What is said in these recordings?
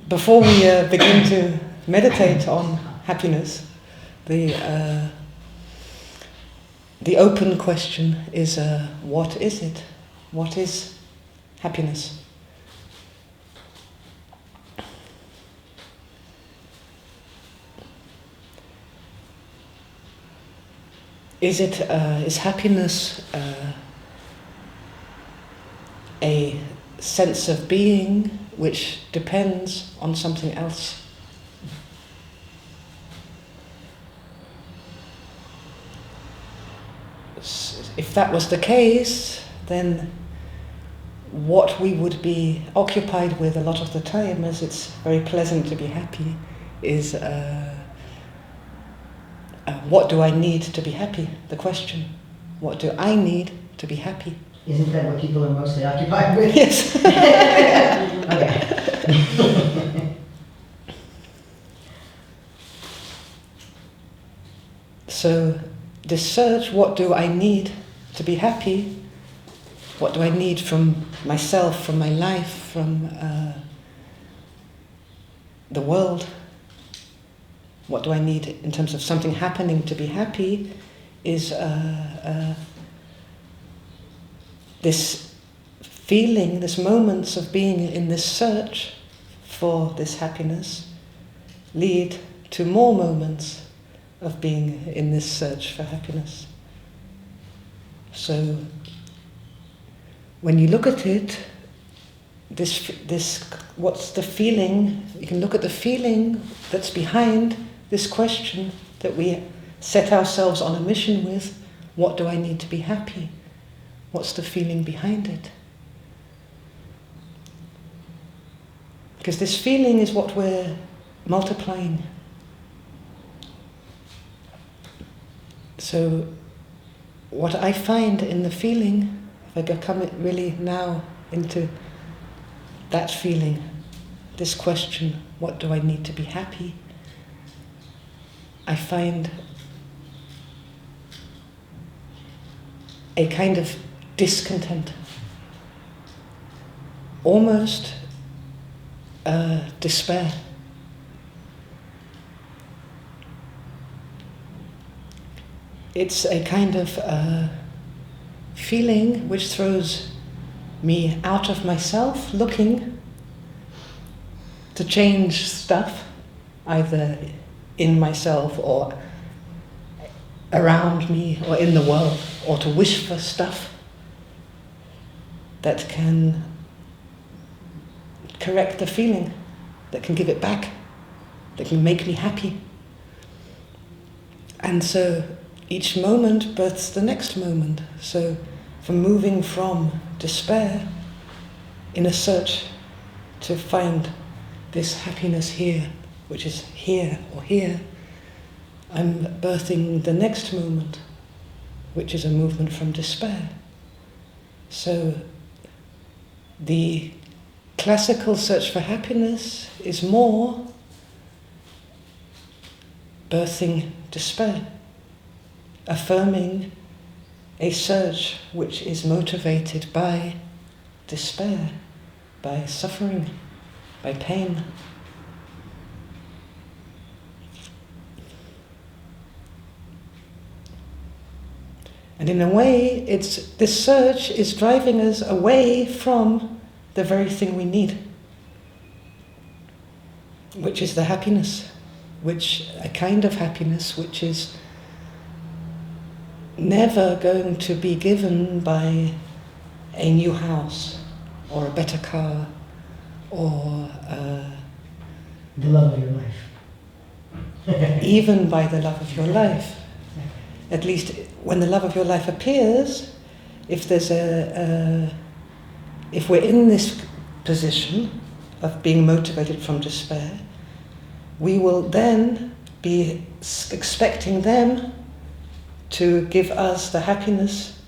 before we begin to meditate on happiness, the open question is, what is it? What is happiness? Is happiness a sense of being which depends on something else? If that was the case, then what we would be occupied with a lot of the time, as it's very pleasant to be happy, is what do I need to be happy? The question, what do I need to be happy? Isn't that what people are mostly occupied with? Yes. Okay. So this search, what do I need to be happy? What do I need from myself, from my life, from the world? What do I need in terms of something happening to be happy is this feeling, this moments of being in this search for this happiness lead to more moments of being in this search for happiness. So when you look at it, this what's the feeling? You can look at the feeling that's behind this question that we set ourselves on a mission with. What do I need to be happy? What's the feeling behind it? Because this feeling is what we're multiplying. So what I find in the feeling, if I come really now into that feeling, this question, what do I need to be happy? I find a kind of discontent, almost despair. It's a kind of feeling which throws me out of myself, looking to change stuff, either in myself or around me or in the world, or to wish for stuff that can correct the feeling, that can give it back, that can make me happy. And so each moment births the next moment. So from moving from despair in a search to find this happiness here, which is here or here, I'm birthing the next moment, which is a movement from despair. So the classical search for happiness is more birthing despair, affirming a search which is motivated by despair, by suffering, by pain. And in a way, this search is driving us away from the very thing we need, which is the happiness, a kind of happiness which is never going to be given by a new house or a better car or the love of your life. Even by the love of your life. At least when the love of your life appears, if there's if we're in this position of being motivated from despair, we will then be expecting them to give us the happiness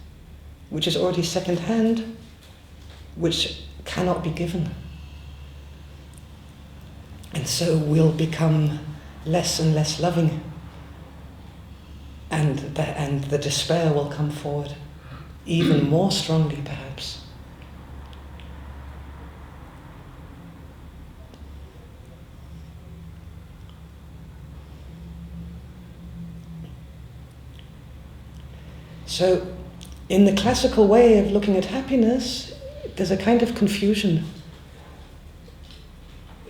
which is already second-hand, which cannot be given. And so we'll become less and less loving, and the despair will come forward even more strongly, perhaps. So, in the classical way of looking at happiness, there's a kind of confusion.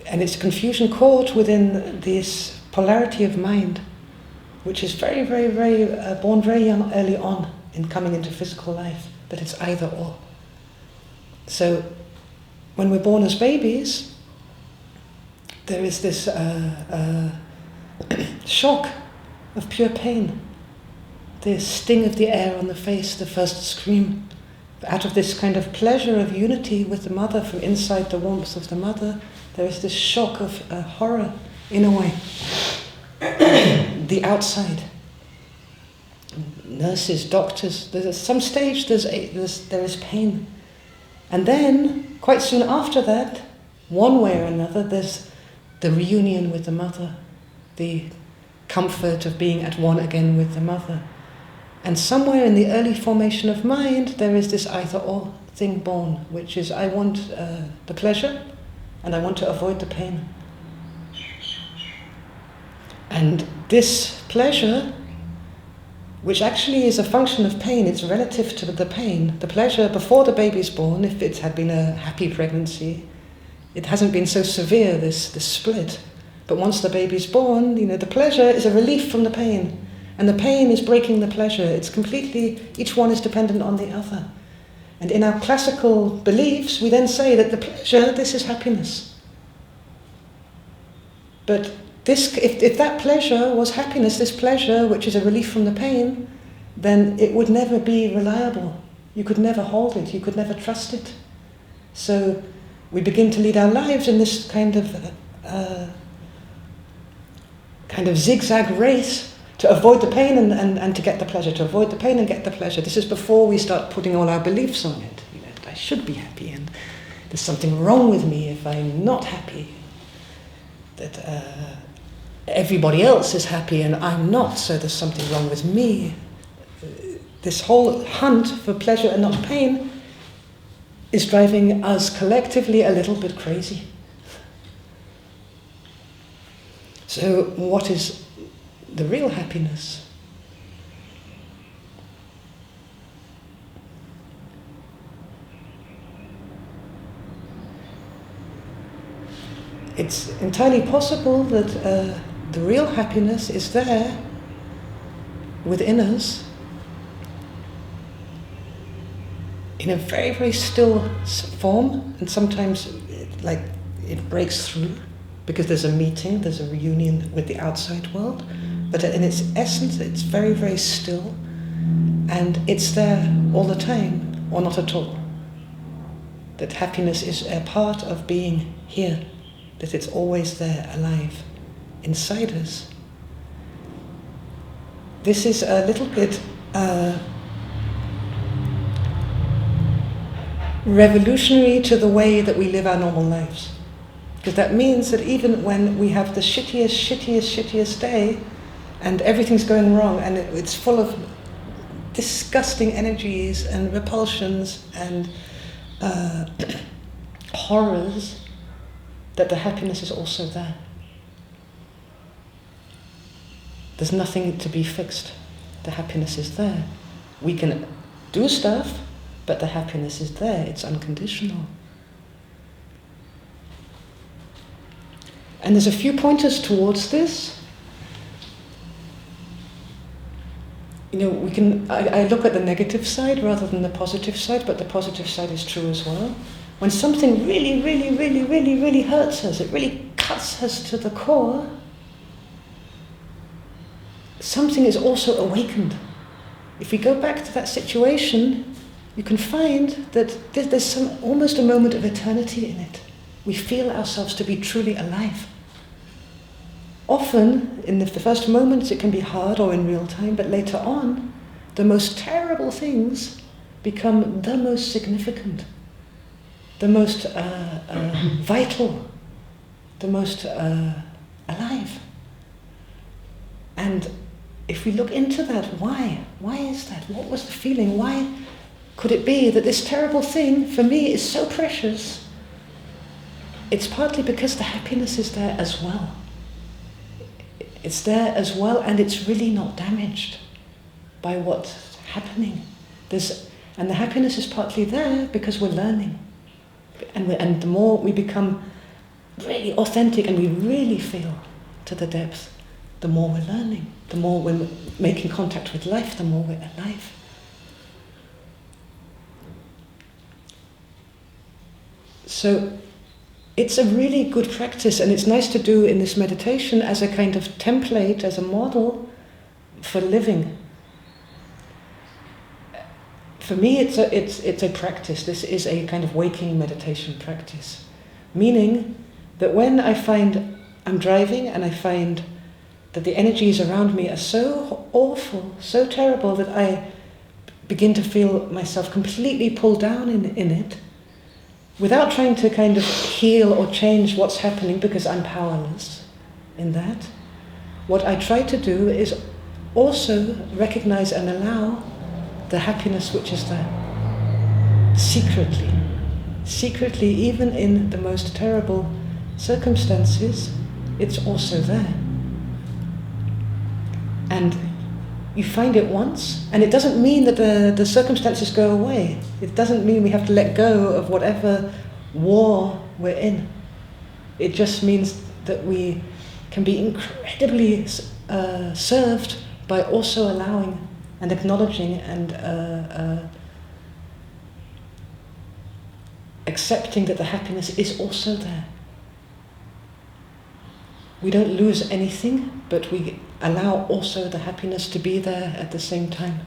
And it's confusion caught within this polarity of mind, which is very, very, very born very young, early on in coming into physical life, that it's either or. So, when we're born as babies, there is this shock of pure pain, the sting of the air on the face, the first scream. Out of this kind of pleasure of unity with the mother, from inside the warmth of the mother, there is this shock of horror, in a way. The outside. Nurses, doctors, there's some stage there is pain. And then, quite soon after that, one way or another, there's the reunion with the mother, the comfort of being at one again with the mother. And somewhere in the early formation of mind, there is this either-or thing born, which is I want the pleasure and I want to avoid the pain. And this pleasure, which actually is a function of pain, it's relative to the pain. The pleasure before the baby's born, if it had been a happy pregnancy, it hasn't been so severe, this split. But once the baby's born, the pleasure is a relief from the pain. And the pain is breaking the pleasure. It's completely, each one is dependent on the other. And in our classical beliefs, we then say that the pleasure, this is happiness. But this, if that pleasure was happiness, this pleasure, which is a relief from the pain, then it would never be reliable. You could never hold it. You could never trust it. So we begin to lead our lives in this kind of zigzag race to avoid the pain and to get the pleasure, to avoid the pain and get the pleasure. This is before we start putting all our beliefs on it. I should be happy, and there's something wrong with me if I'm not happy. That everybody else is happy and I'm not, so there's something wrong with me. This whole hunt for pleasure and not pain is driving us collectively a little bit crazy. So what is the real happiness? It's entirely possible that the real happiness is there within us in a very, very still form, and sometimes it breaks through because there's a meeting, there's a reunion with the outside world. But in its essence, it's very, very still, and it's there all the time, or not at all. That happiness is a part of being here, that it's always there, alive, inside us. This is a little bit revolutionary to the way that we live our normal lives. Because that means that even when we have the shittiest day, and everything's going wrong, and it's full of disgusting energies and repulsions and horrors, that the happiness is also there. There's nothing to be fixed. The happiness is there. We can do stuff, but the happiness is there. It's unconditional. And there's a few pointers towards this. I look at the negative side rather than the positive side, but the positive side is true as well. When something really, really, really, really, really hurts us, it really cuts us to the core, something is also awakened. If we go back to that situation, you can find that there's almost a moment of eternity in it. We feel ourselves to be truly alive. Often, in the first moments, it can be hard or in real time, but later on, the most terrible things become the most significant, the most vital, the most alive. And if we look into that, why? Why is that? What was the feeling? Why could it be that this terrible thing, for me, is so precious? It's partly because the happiness is there as well. It's there as well, and it's really not damaged by what happening. And the happiness is partly there because we're learning. And the more we become really authentic and we really feel to the depth, the more we're learning. The more we're making contact with life, the more we're alive. So it's a really good practice, and it's nice to do in this meditation as a kind of template, as a model for living. For me, it's a practice. This is a kind of waking meditation practice. Meaning that when I find I'm driving and I find that the energies around me are so awful, so terrible, that I begin to feel myself completely pulled down in it, without trying to kind of heal or change what's happening because I'm powerless in that, what I try to do is also recognize and allow the happiness which is there. Secretly. Secretly, even in the most terrible circumstances, it's also there. And you find it once, and it doesn't mean that the circumstances go away. It doesn't mean we have to let go of whatever war we're in. It just means that we can be incredibly served by also allowing and acknowledging and accepting that the happiness is also there. We don't lose anything, but we allow also the happiness to be there at the same time.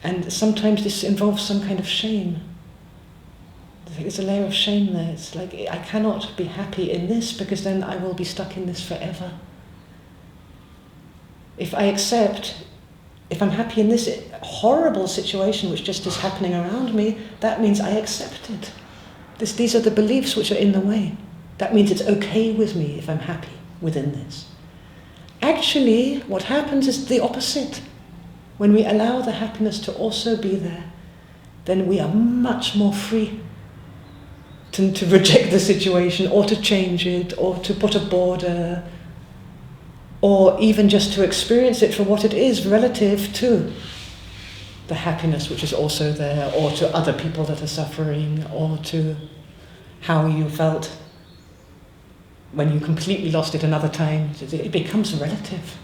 And sometimes this involves some kind of shame. There's a layer of shame there. It's like, I cannot be happy in this because then I will be stuck in this forever. If I'm happy in this horrible situation which just is happening around me, that means I accept it. These are the beliefs which are in the way. That means it's okay with me if I'm happy within this. Actually, what happens is the opposite. When we allow the happiness to also be there, then we are much more free to reject the situation or to change it or to put a border or even just to experience it for what it is relative to the happiness which is also there, or to other people that are suffering, or to how you felt when you completely lost it another time. It becomes relative.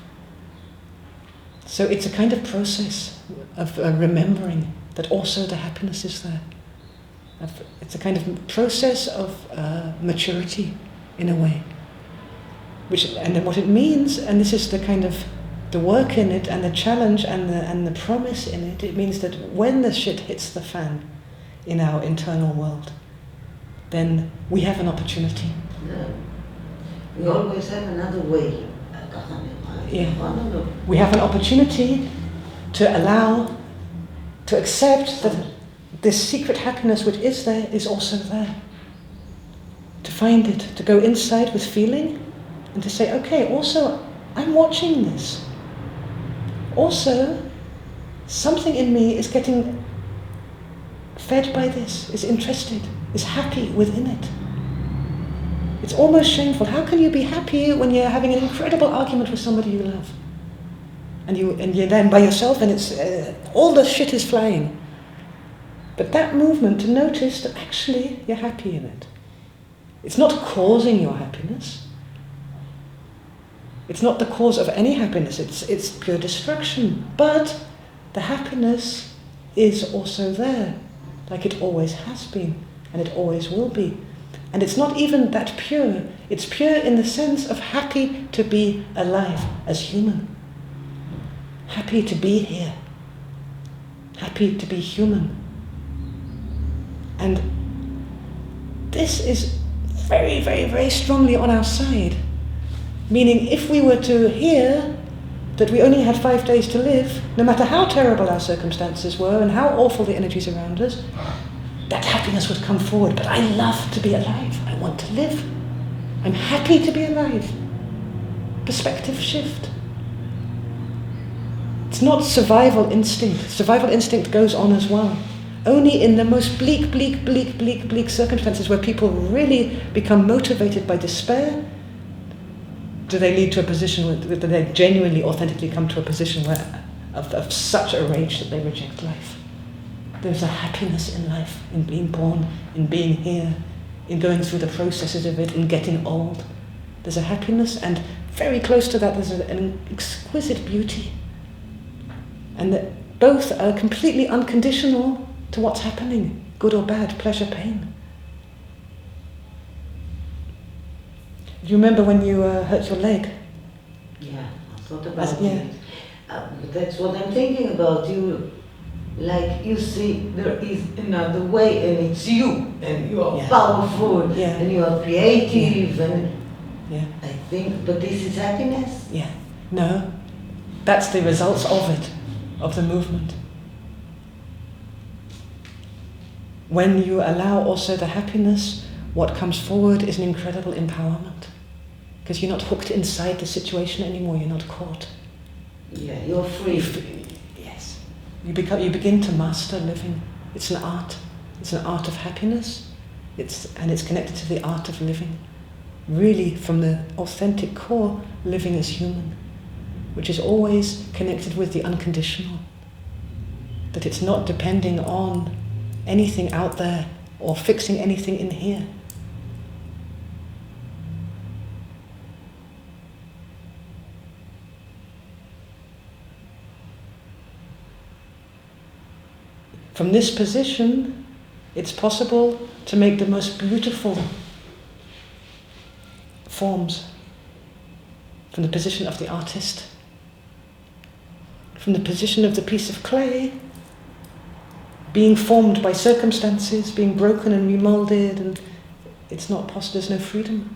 So it's a kind of process of remembering that also the happiness is there. It's a kind of process of maturity in a way. And then what it means, and this is the kind of the work in it and the challenge and the promise in it, it means that when the shit hits the fan in our internal world, then we have an opportunity. Yeah. We always have another way. Yeah. We have an opportunity to accept that this secret happiness which is there is also there. To find it, to go inside with feeling, and to say, okay, also, I'm watching this. Also, something in me is getting fed by this, is interested, is happy within it. It's almost shameful. How can you be happy when you're having an incredible argument with somebody you love? And you're then by yourself and it's all the shit is flying. But that movement to notice that actually you're happy in it. It's not causing your happiness. It's not the cause of any happiness. It's pure destruction. But the happiness is also there, like it always has been, and it always will be. And it's not even that pure. It's pure in the sense of happy to be alive as human. Happy to be here. Happy to be human. And this is very, very, very strongly on our side. Meaning if we were to hear that we only had 5 days to live, no matter how terrible our circumstances were and how awful the energies around us, that happiness would come forward. But I love to be alive. I want to live. I'm happy to be alive. Perspective shift. It's not survival instinct. Survival instinct goes on as well. Only in the most bleak circumstances where people really become motivated by despair do they lead to a position where they genuinely, authentically come to a position where of such a rage that they reject life. There's a happiness in life, in being born, in being here, in going through the processes of it, in getting old. There's a happiness, and very close to that there's an exquisite beauty. And that both are completely unconditional to what's happening, good or bad, pleasure, pain. Do you remember when you hurt your leg? Yeah, I thought about Yeah. it. That's what I'm thinking about. Like you see, there is another way, and it's you, and you are Yeah. powerful, Yeah. and you are creative, and Yeah. I think, but this is happiness. Yeah. No. That's the results of it, of the movement. When you allow also the happiness, what comes forward is an incredible empowerment. Because you're not hooked inside the situation anymore, you're not caught. Yeah, you're free. Yes. You begin to master living. It's an art. It's an art of happiness. And it's connected to the art of living. Really, from the authentic core, living as human, which is always connected with the unconditional. That it's not depending on anything out there or fixing anything in here. From this position, it's possible to make the most beautiful forms. From the position of the artist, from the position of the piece of clay, being formed by circumstances, being broken and remolded, and it's not possible, there's no freedom.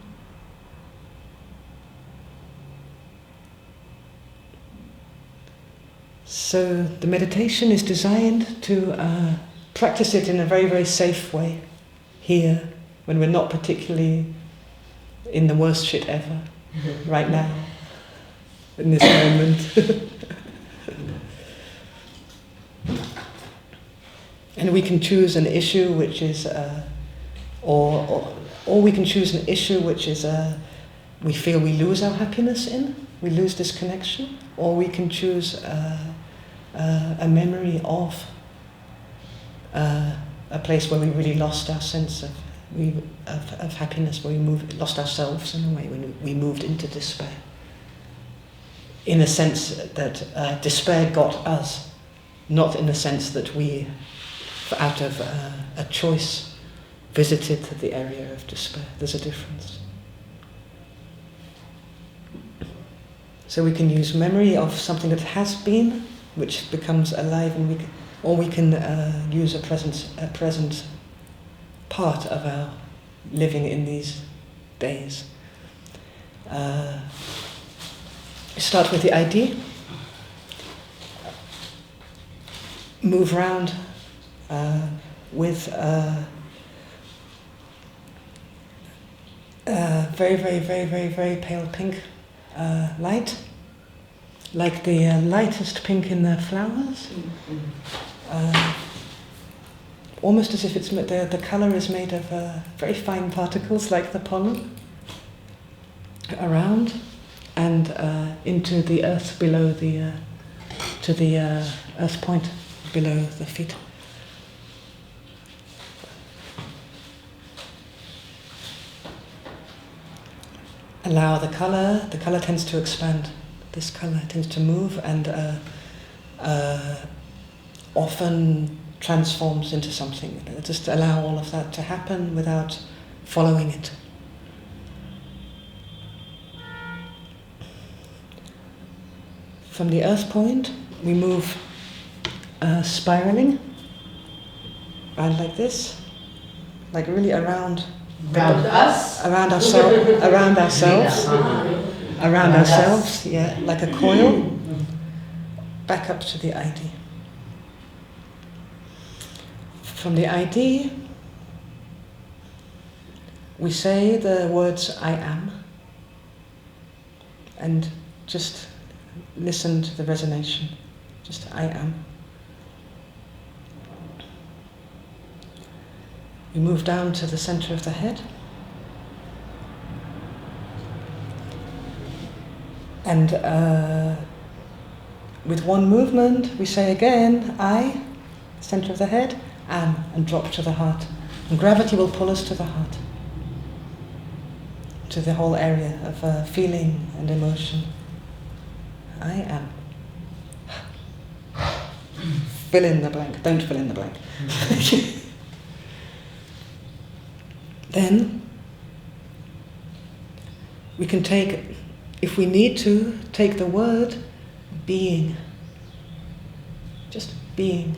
So the meditation is designed to practice it in a very, very safe way here, when we're not particularly in the worst shit ever, right now, in this moment. And we can choose an issue which is, or we can choose an issue which is, we feel we lose our happiness in, we lose this connection, or we can choose a memory of a place where we really lost our sense of happiness, where we lost ourselves in a way, when we moved into despair. In a sense that despair got us, not in the sense that we, out of a choice, visited the area of despair. There's a difference. So we can use memory of something that has been, which becomes alive, and we can use a present part of our living in these days. Start with the ID. Move around with very, very, very, very, very pale pink light, like the lightest pink in the flowers. Almost as if the color is made of very fine particles, like the pollen, around and into the earth below to the earth point below the feet. Allow the color tends to expand. This color tends to move and often transforms into something. Just allow all of that to happen without following it. From the earth point, we move spiraling, around like this, like really around us? around ourselves, yeah, like a coil, back up to the ID. From the ID, we say the words I am, and just listen to the resonation, just I am. We move down to the center of the head. And with one movement, we say again, I, center of the head, am, and drop to the heart. And gravity will pull us to the heart, to the whole area of feeling and emotion. I am. Fill in the blank. Don't fill in the blank. Then we can take, if we need to, take the word being. Just being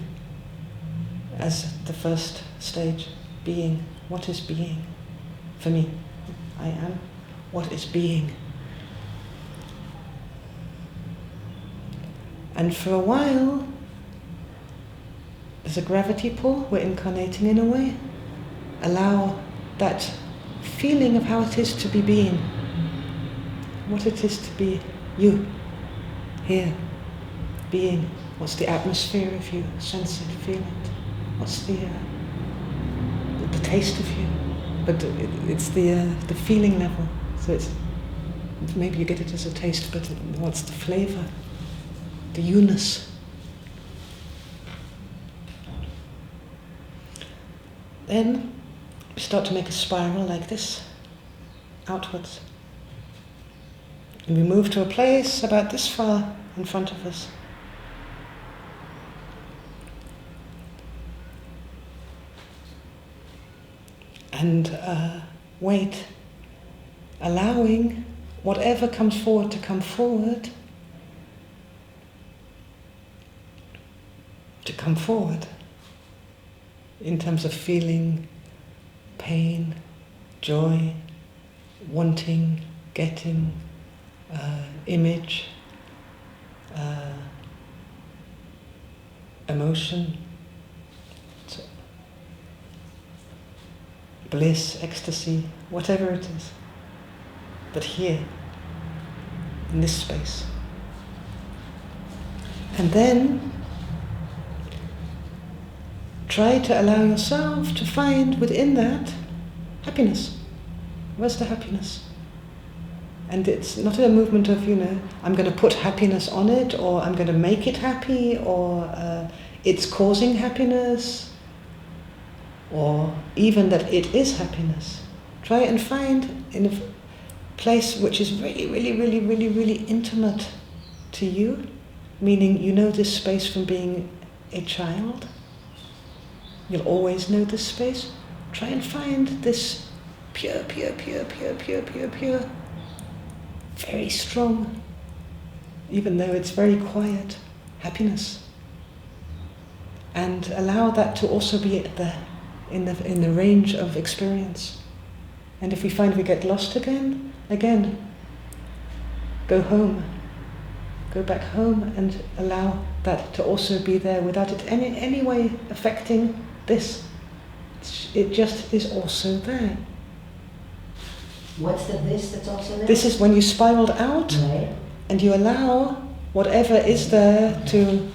as the first stage. Being. What is being? For me, I am. What is being? And for a while, there's a gravity pull, we're incarnating in a way. Allow that feeling of how it is to be being, what it is to be you, here, being. What's the atmosphere of you? Sense it, feel it. What's the taste of you? But it's the feeling level. So it's, maybe you get it as a taste, but what's the flavor? The you-ness. Then we start to make a spiral like this, outwards. And we move to a place about this far in front of us. And wait, allowing whatever comes forward to come forward, in terms of feeling, pain, joy, wanting, getting, image, emotion, bliss, ecstasy, whatever it is. But here, in this space. And then try to allow yourself to find within that happiness. Where's the happiness? And it's not a movement of, I'm going to put happiness on it, or I'm going to make it happy, or it's causing happiness, or even that it is happiness. Try and find in a place which is really, really, really, really, really intimate to you, meaning you know this space from being a child. You'll always know this space. Try and find this pure, pure, pure, pure, pure, pure, pure, very strong, even though it's very quiet, happiness. And allow that to also be there, in the range of experience. And if we find we get lost again, go home. Go back home and allow that to also be there without it any way affecting this. It just is also there. What's the this that's also there? This is when you spiraled out, right. And you allow whatever is there to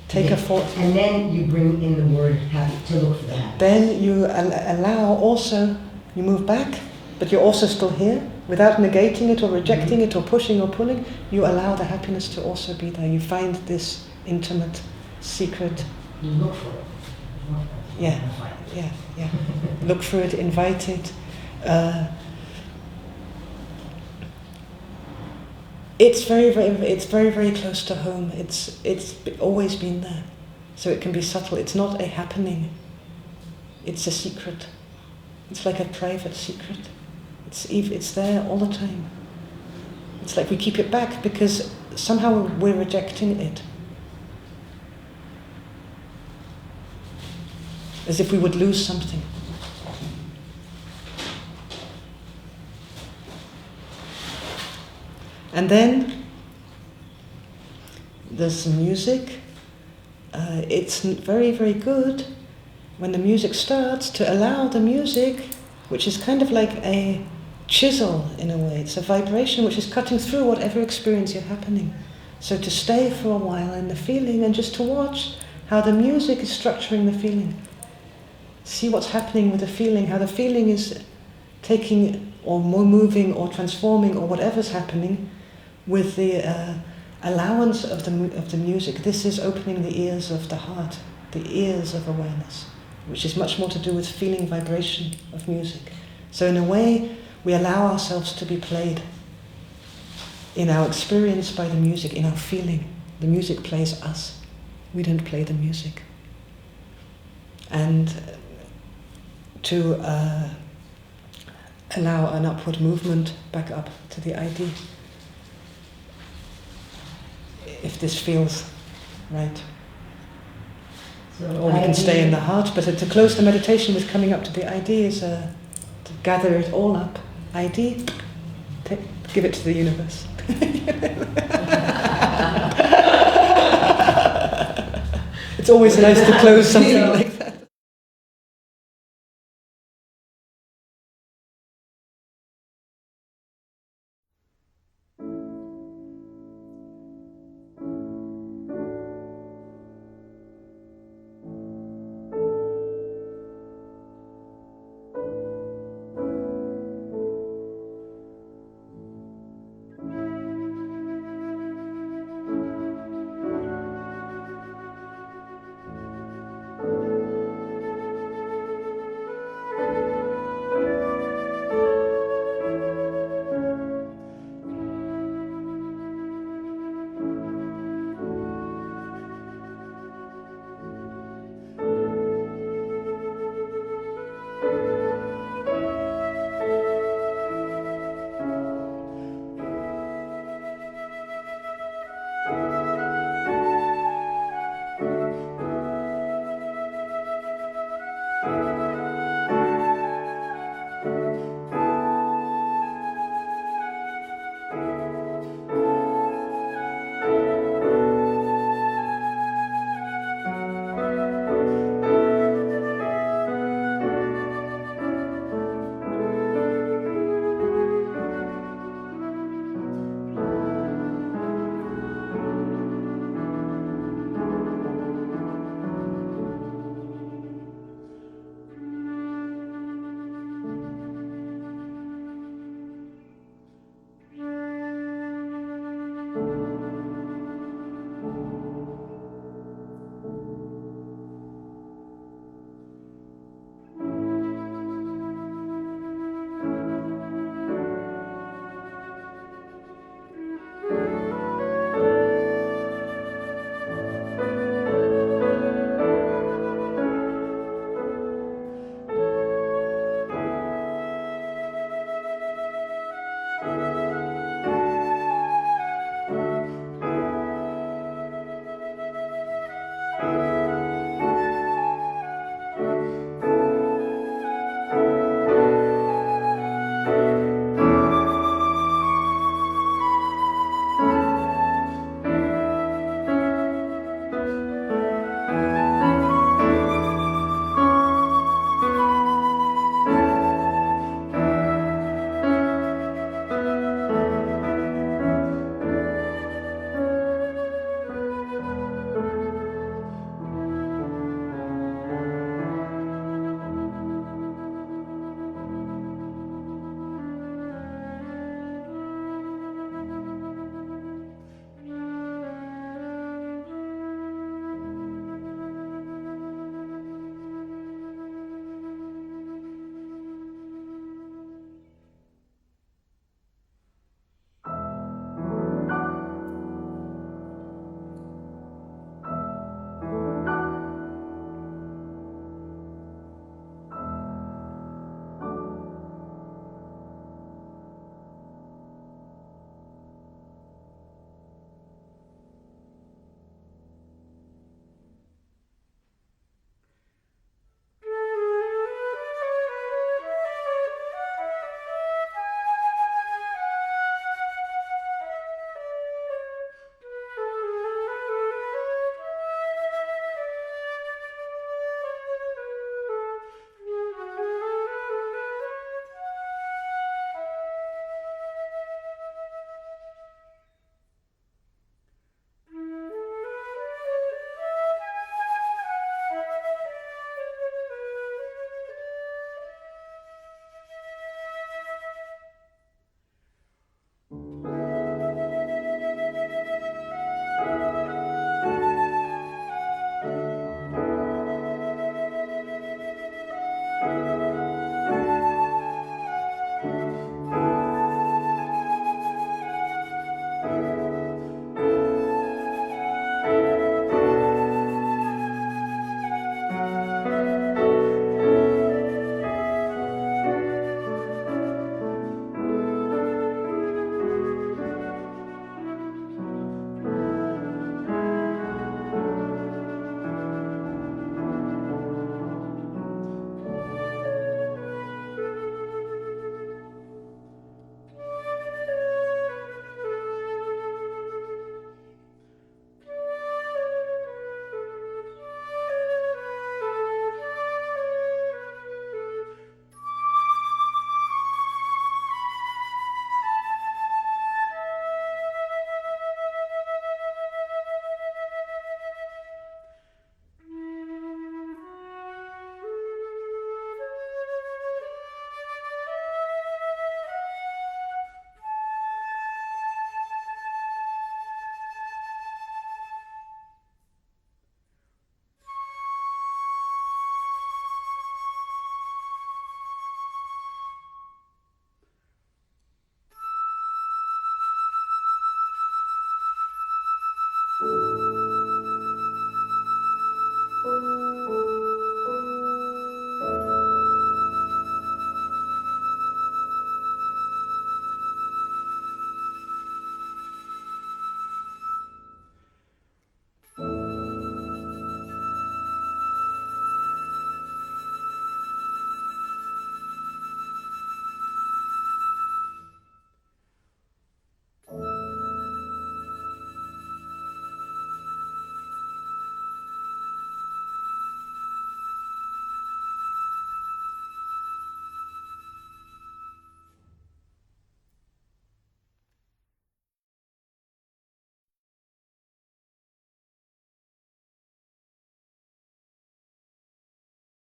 take a form. And then you bring in the word happy, to look for the happy. Then you allow also, you move back, but you're also still here, without negating it or rejecting it or pushing or pulling. You allow the happiness to also be there. You find this intimate, secret. You look for it. Yeah. Look for it, invite it. It's very, very close to home. It's always been there, so it can be subtle. It's not a happening. It's a secret. It's like a private secret. It's there all the time. It's like we keep it back because somehow we're rejecting it, as if we would lose something. And then there's some music. It's very, very good when the music starts to allow the music, which is kind of like a chisel in a way. It's a vibration which is cutting through whatever experience you're happening. So to stay for a while in the feeling and just to watch how the music is structuring the feeling. See what's happening with the feeling, how the feeling is taking or more moving or transforming or whatever's happening with the allowance of the music, this is opening the ears of the heart, the ears of awareness, which is much more to do with feeling vibration of music. So in a way, we allow ourselves to be played in our experience by the music, in our feeling. The music plays us. We don't play the music. And to allow an upward movement back up to the ID, if this feels right. So Or we can stay in the heart, but to close the meditation with coming up to the ID is to gather it all up. ID, give it to the universe. It's always nice to close something like